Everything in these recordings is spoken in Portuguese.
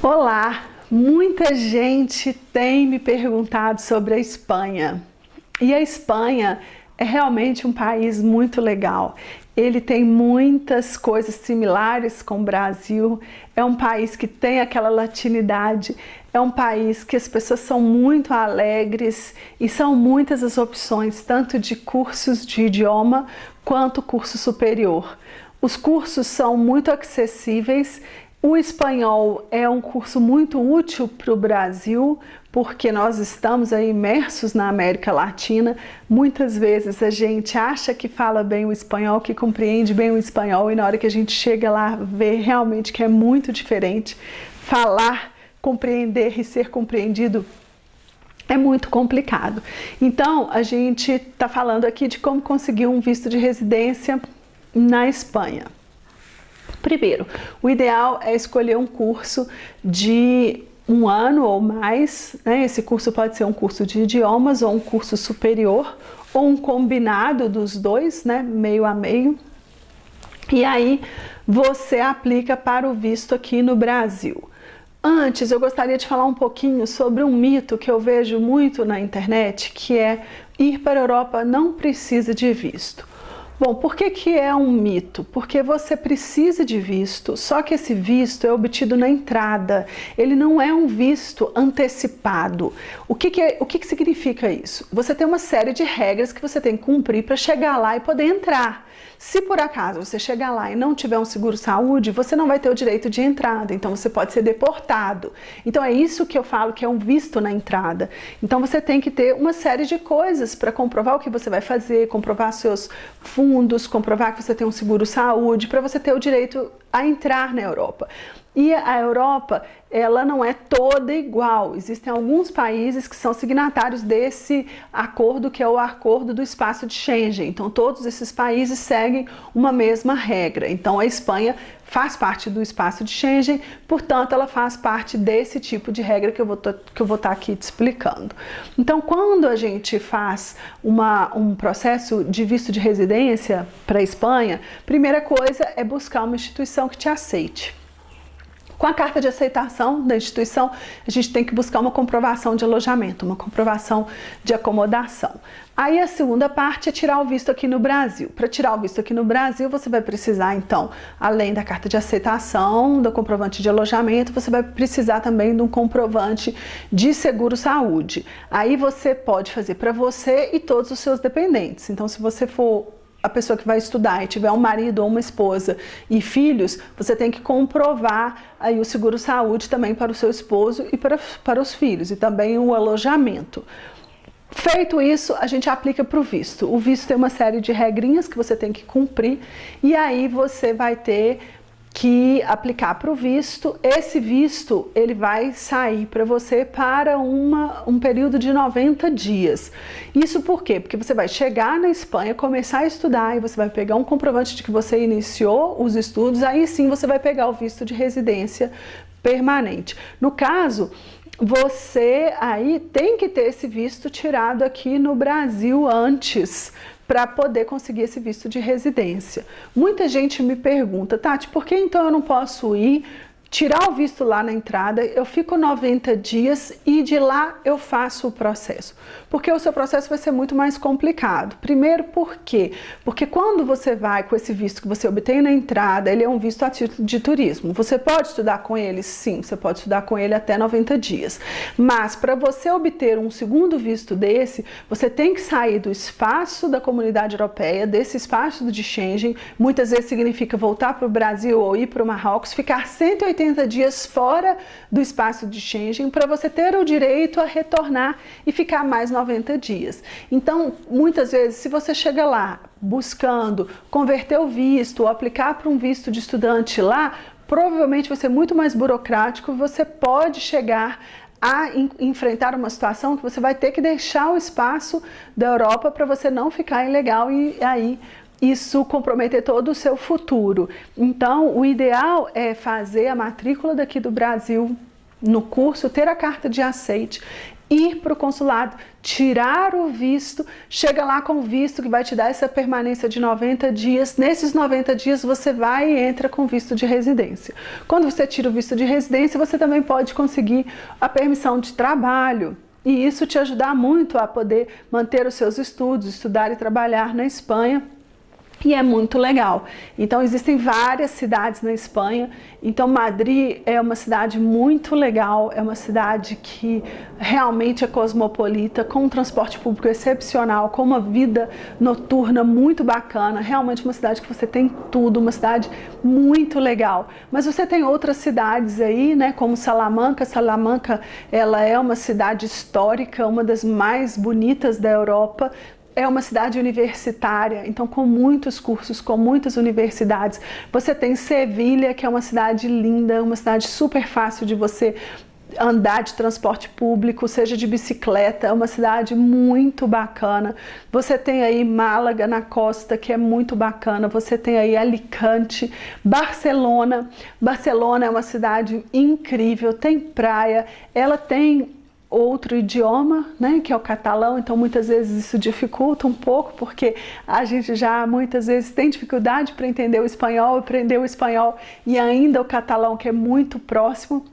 Olá! Muita gente tem me perguntado sobre a Espanha. E a Espanha é realmente um país muito legal. Ele tem muitas coisas similares com o Brasil. É um país que tem aquela latinidade. É um país que as pessoas são muito alegres e são muitas as opções, tanto de cursos de idioma quanto curso superior. Os cursos são muito acessíveis. O espanhol é um curso muito útil para o Brasil, porque nós estamos aí imersos na América Latina. Muitas vezes a gente acha que fala bem o espanhol, que compreende bem o espanhol, e na hora que a gente chega lá, vê realmente que é muito diferente. Falar, compreender e ser compreendido é muito complicado. Então, a gente está falando aqui de como conseguir um visto de residência na Espanha. Primeiro, o ideal é escolher um curso de 1 ano ou mais, né? Esse curso pode ser um curso de idiomas ou um curso superior, ou um combinado dos dois, né? Meio a meio. E aí você aplica para o visto aqui no Brasil. Antes, eu gostaria de falar um pouquinho sobre um mito que eu vejo muito na internet, que é ir para a Europa não precisa de visto. Bom, por que é um mito? Porque você precisa de visto, só que esse visto é obtido na entrada. Ele não é um visto antecipado. O que significa isso? Você tem uma série de regras que você tem que cumprir para chegar lá e poder entrar. Se por acaso você chegar lá e não tiver um seguro-saúde, você não vai ter o direito de entrada, então você pode ser deportado. Então é isso que eu falo que é um visto na entrada. Então você tem que ter uma série de coisas para comprovar o que você vai fazer, comprovar seus fundos, comprovar que você tem um seguro-saúde, para você ter o direito a entrar na Europa. E a Europa, ela não é toda igual. Existem alguns países que são signatários desse acordo, que é o acordo do espaço de Schengen. Então, todos esses países seguem uma mesma regra. Então, a Espanha faz parte do espaço de Schengen, portanto, ela faz parte desse tipo de regra que eu vou estar aqui te explicando. Então, quando a gente faz um processo de visto de residência para a Espanha, primeira coisa é buscar uma instituição que te aceite. Com a carta de aceitação da instituição, a gente tem que buscar uma comprovação de alojamento, uma comprovação de acomodação. Aí a segunda parte é tirar o visto aqui no Brasil. Para tirar o visto aqui no Brasil, você vai precisar, então, além da carta de aceitação, do comprovante de alojamento, você vai precisar também de um comprovante de seguro-saúde. Aí você pode fazer para você e todos os seus dependentes. Então, se você for a pessoa que vai estudar e tiver um marido ou uma esposa e filhos, você tem que comprovar aí o seguro-saúde também para o seu esposo e para os filhos, e também o alojamento. Feito isso, a gente aplica para o visto. O visto tem uma série de regrinhas que você tem que cumprir, e aí você vai ter que aplicar para o visto. Esse visto, ele vai sair para você para um período de 90 dias. Isso por quê? Porque você vai chegar na Espanha, começar a estudar, e você vai pegar um comprovante de que você iniciou os estudos, aí sim você vai pegar o visto de residência permanente. No caso, você aí tem que ter esse visto tirado aqui no Brasil antes, para poder conseguir esse visto de residência. Muita gente me pergunta, Tati, por que então eu não posso ir, tirar o visto lá na entrada, eu fico 90 dias e de lá eu faço o processo? Porque o seu processo vai ser muito mais complicado. Primeiro, por quê? Porque quando você vai com esse visto que você obtém na entrada, ele é um visto a título de turismo. Você pode estudar com ele? Sim, você pode estudar com ele até 90 dias. Mas para você obter um segundo visto desse, você tem que sair do espaço da Comunidade Europeia, desse espaço de Schengen. Muitas vezes significa voltar para o Brasil ou ir para o Marrocos, ficar 180 dias fora do espaço de Schengen para você ter o direito a retornar e ficar mais 90 dias. Então, muitas vezes, se você chega lá buscando converter o visto ou aplicar para um visto de estudante lá, provavelmente vai ser muito mais burocrático. Você pode chegar a enfrentar uma situação que você vai ter que deixar o espaço da Europa para você não ficar ilegal e aí isso comprometer todo o seu futuro. Então, o ideal é fazer a matrícula daqui do Brasil no curso, ter a carta de aceite, ir para o consulado, tirar o visto, chega lá com o visto que vai te dar essa permanência de 90 dias. Nesses 90 dias você vai e entra com visto de residência. Quando você tira o visto de residência, você também pode conseguir a permissão de trabalho. E isso te ajudar muito a poder manter os seus estudos, estudar e trabalhar na Espanha. E é muito legal. Então existem várias cidades na Espanha. Então Madrid é uma cidade muito legal, é uma cidade que realmente é cosmopolita, com um transporte público excepcional, com uma vida noturna muito bacana, realmente uma cidade que você tem tudo, uma cidade muito legal. Mas você tem outras cidades aí, né, como Salamanca. Salamanca, ela é uma cidade histórica, uma das mais bonitas da Europa. É uma cidade universitária, então com muitos cursos, com muitas universidades. Você tem Sevilha, que é uma cidade linda, uma cidade super fácil de você andar de transporte público, seja de bicicleta, é uma cidade muito bacana. Você tem aí Málaga na costa, que é muito bacana. Você tem aí Alicante, Barcelona. Barcelona é uma cidade incrível, tem praia, ela tem outro idioma, né, que é o catalão, então muitas vezes isso dificulta um pouco, porque a gente já muitas vezes tem dificuldade para entender o espanhol, aprender o espanhol e ainda o catalão, que é muito próximo.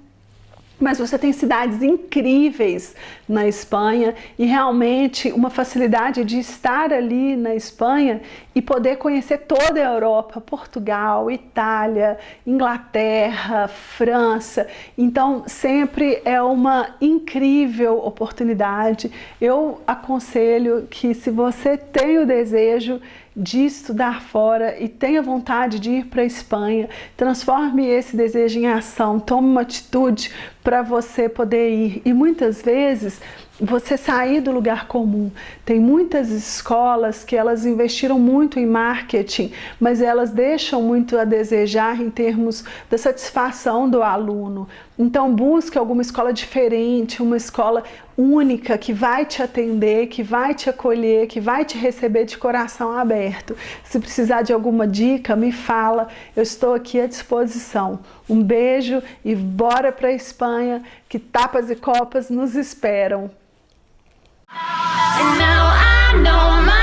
Mas você tem cidades incríveis na Espanha e realmente uma facilidade de estar ali na Espanha e poder conhecer toda a Europa, Portugal, Itália, Inglaterra, França. Então sempre é uma incrível oportunidade. Eu aconselho que, se você tem o desejo de estudar fora e tenha vontade de ir para a Espanha, transforme esse desejo em ação, tome uma atitude para você poder ir. E muitas vezes você sair do lugar comum. Tem muitas escolas que elas investiram muito em marketing, mas elas deixam muito a desejar em termos da satisfação do aluno. Então busque alguma escola diferente, uma escola única que vai te atender, que vai te acolher, que vai te receber de coração aberto. Se precisar de alguma dica, me fala, eu estou aqui à disposição. Um beijo e bora para a Espanha, que tapas e copas nos esperam. And now I know my